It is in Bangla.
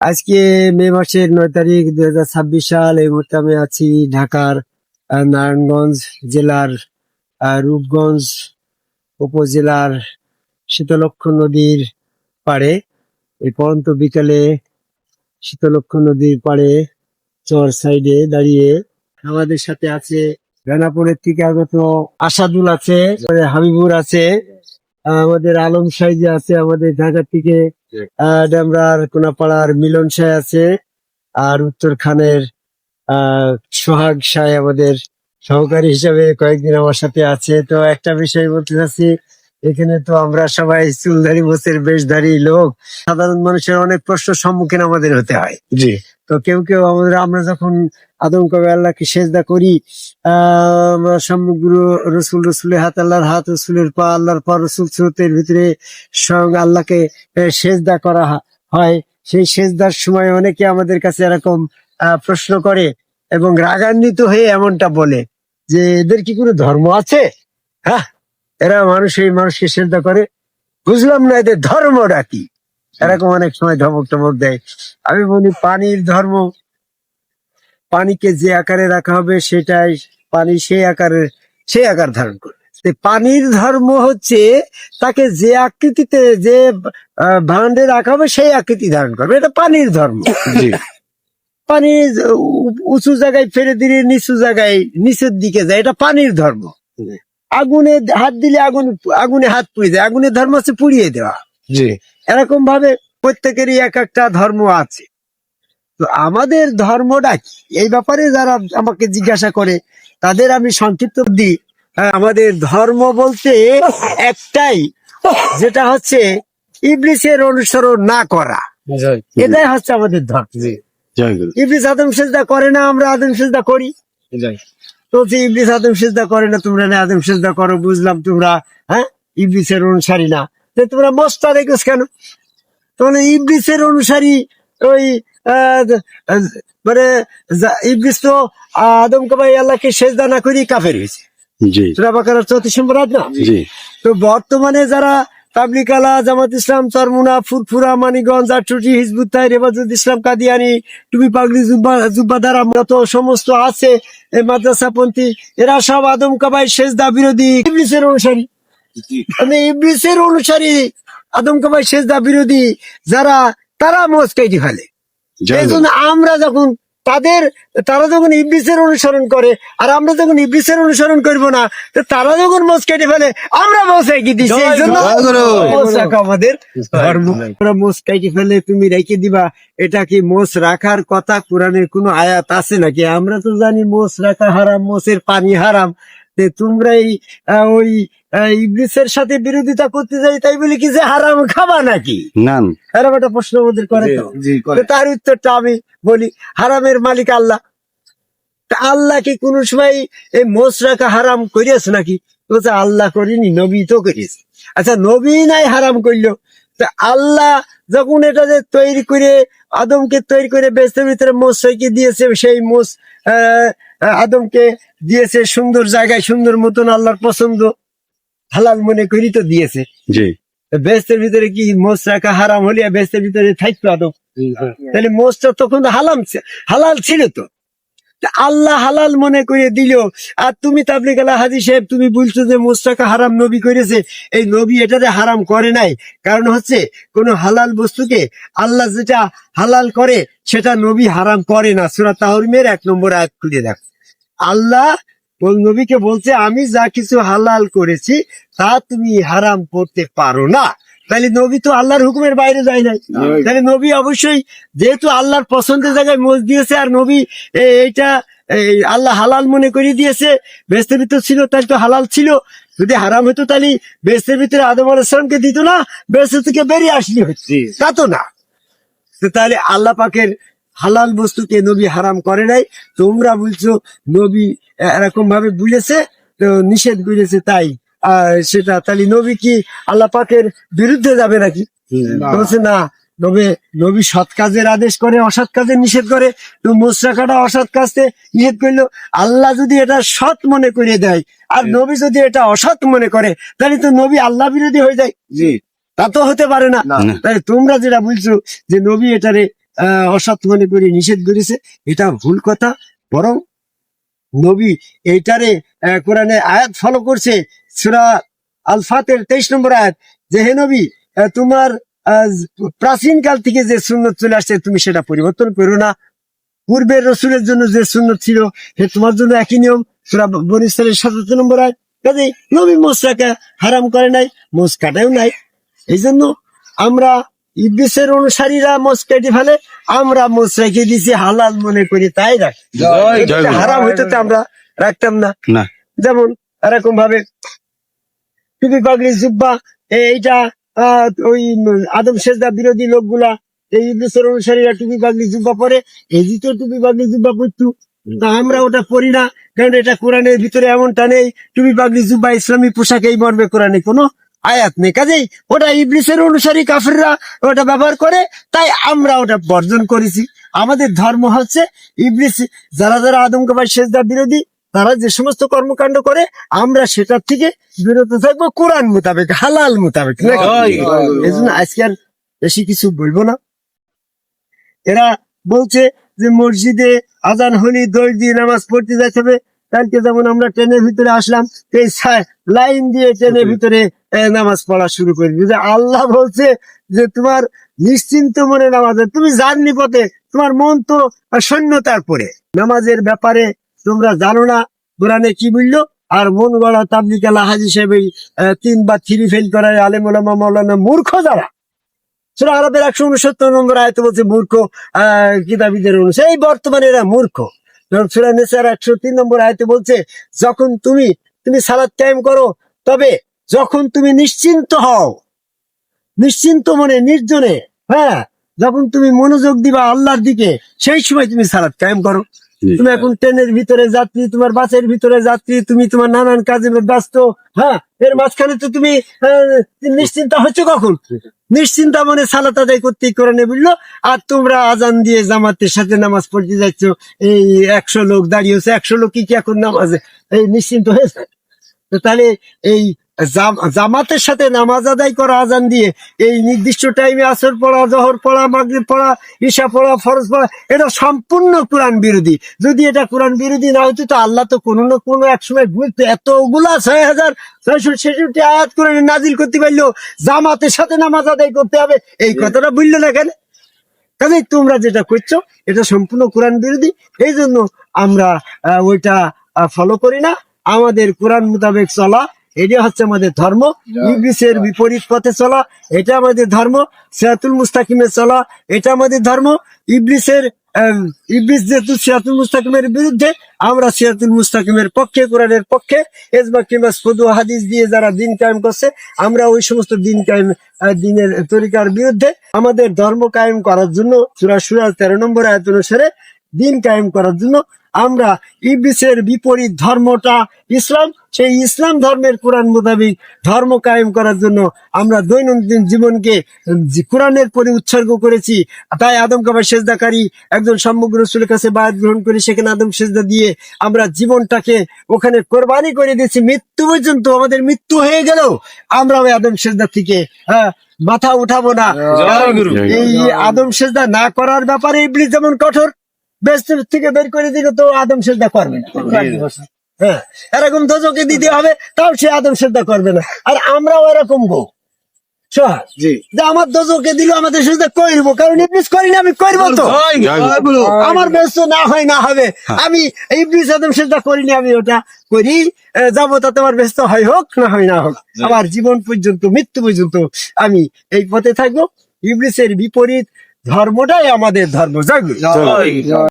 আজকে মে মাসের 9 তারিখ 2026 সাল। এই মুহূর্তে আমি আছি ঢাকার নারায়ণগঞ্জ জেলার রূপগঞ্জ উপজেলার শীতলক্ষ্যা নদীর পাড়ে। এই পরন্ত বিকালে শীতলক্ষ্যা নদীর পাড়ে চর সাইডে দাঁড়িয়ে আমাদের সাথে আছে বেনাপুরের থেকে আগত আসাদুল আছে, হাবিবুর আছে, আমাদের আলম সাইজে আছে, আমাদের ঢাকা থেকে ডেমরার কোনাপাড়ার মিলন সাহেব আছে, আর উত্তরখানের সোহাগ সাহেব আমাদের সহকারী হিসাবে কয়েকদিন আমার সাথে আছে। তো একটা বিষয় বলতে চাচ্ছি, এখানে তো আমরা সবাই চুলধারী মোচের বেশধারী লোক, সাধারণ মানুষের অনেক প্রশ্নের সম্মুখীন আমাদের হতে হয়। জি, তো কেউ কেউ আমরা যখন আদমকবে আল্লাহকে সেজদা করি, আমরা সমগ্র রসুলের হাত, আল্লাহর হাত, রসুলের পা, আল্লাহর পা, রসুল স্রোতের ভিতরে স্বয়ং আল্লাহকে সেজদা করা হয়। সেই সেজদার সময় অনেকে আমাদের কাছে এরকম প্রশ্ন করে এবং রাগান্বিত হয়ে এমনটা বলে যে এদের কি কোনো ধর্ম আছে? হ্যাঁ, এরা মানুষকে সেজদা করে, বুঝলাম না এদের ধর্মটা কি। এরকম অনেক সময় ধমক টমক দেয়। আমি বলি পানির ধর্ম, পানিকে যে আকারে রাখা হবে সেটাই পানি সেই আকার ধারণ করবে। পানির ধর্ম হচ্ছে তাকে যে আকৃতিতে, যে ভাণ্ডে রাখা হবে সেই আকৃতি ধারণ করবে, এটা পানির ধর্ম। জি, পানি উঁচু জায়গায় ফেলে দিলে নিচু জায়গায় নিচের দিকে যায়, এটা পানির ধর্ম। আগুনে হাত দিলে আগুনে হাত পুড়িয়ে যায়, আগুনের ধর্ম হচ্ছে পুড়িয়ে দেওয়া। জি, এরকম ভাবে প্রত্যেকেরই এক একটা ধর্ম আছে। তো আমাদের ধর্মটা কি, এই ব্যাপারে যারা আমাকে জিজ্ঞাসা করে তাদের আমি সংক্ষিপ্ত দিই। আমাদের ধর্ম বলতে একটাই, যেটা হচ্ছে ইবলিসের অনুসরণ না করা, এটাই হচ্ছে আমাদের ধর্ম। জয় গুরু। ইবলিস আদম সেজদা করে না, আমরা আদম সেজদা করি। তো যে ইবলিস আদম সেজদা করে না, তোমরা না আদম সেজদা করো, বুঝলাম তোমরা ইবলিসের অনুসারী না। তো তোমরা মস্তা রেখেছ কেন? তাহলে ইবলিসের অনুসারী ওই মানে ইবলিস তো আদমকে ভাই আল্লাহকে সেজদা না করি কাফের হয়েছে। জি, সূরা বাকারার 34 নম্বর আয়াত না? জি, তো বর্তমানে যারা তাবলিগ আলা, জামাত ইসলাম, চরমুনা, ফুরফুরা, মানিগঞ্জ, আটুটি, হিজবুত তাহরির, হেফাজত ইসলাম, কাদিয়ানি, টুপি পাগড়ি, জুব্বাদার মতো সমস্ত আছে এই মাদ্রাসাপন্থী, এরা সব আদম কাবাই সেজদা বিরোধী, ইবলিসের অনুসারী। মানে ইবলিসের অনুসারী, আদম কাবাই সেজদা বিরোধী যারা, তারা মোচ কেটে ফেলে। জয় এই গুরু। জন্য আমরা যখন তারা যখন ইবলিসের অনুসরণ করে আর আমরা যখন ইবলিসের অনুসরণ করব না, তো তারা যখন মোচ কেটে ফেলে আমরা মোচ রেখে দিচ্ছি। এই জন্য জয় গুরু। মোচ রাখা আমাদের ধর্ম। আমরা মোচ কেটে ফেলে তুমি রেখে দিবা, এটা কি মোচ রাখার কথা কোরআনের কোনো আয়াত আছে নাকি? আমরা তো জানি মোচ রাখা হারাম, মোচের পানি হারাম। তোমরাই ওই ইবলিসের সাথে বিরোধিতা করতে যাই, তাই বলে কি যে হারাম খাবা নাকি? না, এরকম একটা প্রশ্ন আমাদের করে তো। তো তার উত্তরটা আমি বলি, হারামের মালিক আল্লাহ। তা আল্লাহ কি কোন সময় এই মোচ রাখা হারাম করিয়াছে নাকি? বলছে আল্লাহ করিনি, নবী তো করিয়েছে। আচ্ছা, নবী নাই হারাম করলো, তা আল্লাহ যখন এটা যে তৈরি করে, আদমকে তৈরি করে বেস্তের ভিতরে মোচ রেখে দিয়েছে, সেই মোচ আদমকে দিয়েছে সুন্দর জায়গায়, সুন্দর মতন, আল্লাহর পছন্দ হালাল মনে করি তো দিয়েছে। জি, বেস্তের ভিতরে কি মোচ রাখা হারাম হলে বেস্তের ভিতরে থাকতো আদম? তাহলে মোচটা তখন হালাল ছিল তো। তা আল্লাহ হালাল মনে করে দিল, আর তুমি তাবলিগ আলা হাজী সাহেব তুমি বলছো যে মোচ রাখা হারাম নবী করেছে। এই নবী এটাতে হারাম করে নাই। কারণ হচ্ছে কোন হালাল বস্তুকে আল্লাহ যেটা হালাল করে সেটা নবী হারাম করে না। সূরা তাহরিমের 1 নম্বর আয়াত খুলে দেখ, আল্লাহ নবীকে বলছে আমি যা কিছু হালাল করেছি তা তুমি হারাম করতে পারো না। তাহলে নবী তো আল্লাহর হুকুমের বাইরে যায় নাই। তাহলে নবী অবশ্যই, যেহেতু আল্লাহর পছন্দের জায়গায় মোচ দিয়েছে আর নবী এইটা আল্লাহ হালাল মনে করে দিয়েছে, বেহেশতের ভিতর ছিল তাহলে তো হালাল ছিল। যদি হারাম হতো তাহলে বেহেশতের ভিতরে আদম আলাইহিস সালামকে দিত না, বেহেশত থেকে বেরিয়ে আসলি হচ্ছে, তা তো না। তাহলে আল্লাহ পাকের হালাল বস্তুকে নবী হারাম করে নাই। তোমরা বলছো নবী এরকম ভাবে বুঝেছে, তো নিষেধ করেছে, তাই সেটা তাহলে নবী কি আল্লাহ পাকের বিরুদ্ধে যাবে নাকি? বলছে না, নবী সৎ কাজের আদেশ করে, অসৎ কাজের নিষেধ করে। তো মোচ রাখাটা অসৎ কাজে নিষেধ করলো। আল্লাহ যদি এটা সৎ মনে করে দেয় আর নবী যদি এটা অসৎ মনে করে, তাহলে তো নবী আল্লাহ বিরোধী হয়ে যায়। তা তো হতে পারে না। তাই তোমরা যেটা বলছো যে নবী এটারে অসৎ মনে করে নিষেধ করেছে, এটা ভুল কথা। বরং নবী এইটারে কোরআনে আয়াত ফলো করছে, সূরা আল ফাতের 23 নম্বর আয়াত, যে হে নবী তোমার প্রাচীন কাল থেকে যে সুন্নত চলে আসছে তুমি সেটা পরিবর্তন করো না। পূর্বের রসুলের জন্য যে সুন্নত ছিল সে তোমার জন্য একই নিয়ম। সূরা বনী ইসরাঈলের 77 নম্বর আয়াত। কাজেই নবী মোষ রাখা হারাম করে নাই, মোষ কাটাও নাই। এই জন্য আমরা ইবলিসের অনুসারীরা মোষ কেটে ফেলে, আমরা মোষ রেখে দিছি হালাল মনে করি তাই রাখি। হারাম হইতে তো আমরা রাখতাম না। যেমন এরকম ভাবে টুপি পাগড়ি জুব্বা, এইটা ওই আদম সেজদা বিরোধী লোকগুলা, এই ইবলিসের অনুসারীরা টুপি পাগড়ি জুব্বা পরে, এই যে টুপি পাগড়ি জুব্বা পরতো, তা আমরা ওটা পরি না, কারণ এটা কোরআনের ভিতরে এমনটা নেই। টুপি পাগড়ি জুব্বা ইসলামী পোশাক এই মর্মে কোরআনে কোনো আয়াত নেই। কাজেই ওটা ইবলিসের অনুসারী কাফিররা ওটা ব্যবহার করে, তাই আমরা ওটা বর্জন করেছি। আমাদের ধর্ম হচ্ছে ইবলিস, যারা যারা আদমকে ভাই সেজদা বিরোধী, তারা যে সমস্ত কর্মকাণ্ড করে আমরা সেটার থেকে বিরত থাকবো কোরআন মোতাবেক, হালাল মোতাবেক। এই জন্য আজকে আর বেশি কিছু বলবো না। এরা বলছে যে মসজিদে আজান হলি দৌড় দিয়ে নামাজ পড়তে যাইতে হবে। কালকে যেমন আমরা ট্রেনের ভিতরে আসলাম, এই লাইন দিয়ে ট্রেনের ভিতরে নামাজ পড়া শুরু করে দিয়েছে। আল্লাহ বলছে যে তোমার নিশ্চিন্ত মনে নামাজ, তুমি জার্নি পথে, তোমার মন তো শূন্যতার পরে। নামাজের ব্যাপারে তোমরা জানো না কোরআনে কি বললো। আর মন গড়া তাবলিগ আলা হাজি সাহেব 3 বা 3 ফেল করার আলেম ওলামা মাওলানা মূর্খ যারা, সূরা আরাফের 169 নম্বর আয়াতে বলছে মূর্খ কিতাবীদের অনুসারী, এই বর্তমানে এরা মূর্খ। সূরা নিসার 103 নম্বর আয়াতে বলছে যখন তুমি সালাত কায়েম করো, তবে যখন তুমি নিশ্চিন্ত হও, নিশ্চিন্ত মনে নির্জনে, হ্যাঁ, যখন তুমি মনোযোগ দিবা আল্লাহর দিকে, সেই সময় তুমি সালাত কায়েম করো। তুমি এখন ট্রেনের ভিতরে যাত্রী, তোমার বাসের ভিতরে যাত্রী, তুমি তোমার নানান কাজে ব্যস্ত, হ্যাঁ, এর মাঝখানে তো তুমি নিশ্চিন্তা হচ্ছে কখন? নিশ্চিন্তা মনে সালাত আদায় করতে কোরআনে বললো। আর তোমরা আজান দিয়ে জামাতের সাথে নামাজ পড়তে যাচ্ছ, এই 100 লোক দাঁড়িয়েছে, 100 লোক কি এখন নামাজে এই নিশ্চিন্ত হয়েছে? তো তাহলে এই জামাতের সাথে নামাজ আদায় করা আজান দিয়ে, এই নির্দিষ্ট টাইমে আসর পড়া, জোহর পড়া, মাগরিব পড়া, ঈশা পড়া, ফরজ পড়া, এটা সম্পূর্ণ কোরআন বিরোধী। যদি এটা কোরআন বিরোধী না হতো তো আল্লাহ তো কোনো না কোনো এক সময় বুঝতে এতগুলা 6666 আয়াত কোরআনে নাজিল করতে পারলো জামাতের সাথে নামাজ আদায় করতে হবে, এই কথাটা বললো না কেন? কাজে তোমরা যেটা করছো এটা সম্পূর্ণ কোরআন বিরোধী। এই জন্য আমরা ওইটা ফলো করি না। আমাদের কোরআন মোতাবেক চলা, এটা হচ্ছে আমাদের ধর্ম। ইবলিসের বিপরীত পথে চলা, এটা আমাদের ধর্ম। সিরাতুল মুস্তাকিমে চলা, এটা আমাদের ধর্ম। ইবলিস যেহেতু সিরাতুল মুস্তাকিমের বিরুদ্ধে, আমরা সিরাতুল মুস্তাকিমের পক্ষে, কোরআনের পক্ষে। ইজমা কিমাস ফুদু হাদিস দিয়ে যারা দিন কায়েম করছে, আমরা ওই সমস্ত দিন কায়েম দিনের তরিকার বিরুদ্ধে। আমাদের ধর্ম কায়েম করার জন্য সূরা শুরা 13 নম্বর আয়াত অনুসারে দিন কায়েম করার জন্য আমরা ইবলিসের বিপরীত ধর্মটা ইসলাম, সেই ইসলাম ধর্মের কোরআন মোতাবেক ধর্ম কায়েম করার জন্য আমরা দৈনন্দিন জীবনকে কোরআনের পরে উৎসর্গ করেছি। তাই আদম কাবা সেজদাকারী একজন সম্মুখ রাসূলের কাছে বায়াত গ্রহণ করে সেখানে আদম সেজদা দিয়ে আমরা জীবনটাকে ওখানে কোরবানি করে দিয়েছি। মৃত্যু পর্যন্ত, আমাদের মৃত্যু হয়ে গেল আমরা ওই আদম সেজদা থেকে মাথা উঠাবো না। এই আদম সেজদা না করার ব্যাপারে ইবলিস যেমন কঠোর, বেহেশত থেকে বের করে দিলে তো আদম সেজদা করবে না। হ্যাঁ, এরকম দোজখে দিতে হবে, তাও সে আদম সেজদা করবে না। আর আমরাও এরকম গো, যে আমার দোজখে দিল আমাদের সেজদা করবো, কারণ ইবলিস করি না, আমি করবো তো। আমার বেহেশত না হয় না হবে, আমি ইবলিস আদম সেজদা করিনি, আমি ওটা করি যাবো, তাতে আমার বেহেশত হয় হোক না হয় না হোক, আমার জীবন পর্যন্ত, মৃত্যু পর্যন্ত আমি এই পথে থাকবো। ইবলিসের বিপরীত ধর্মটাই আমাদের ধর্ম।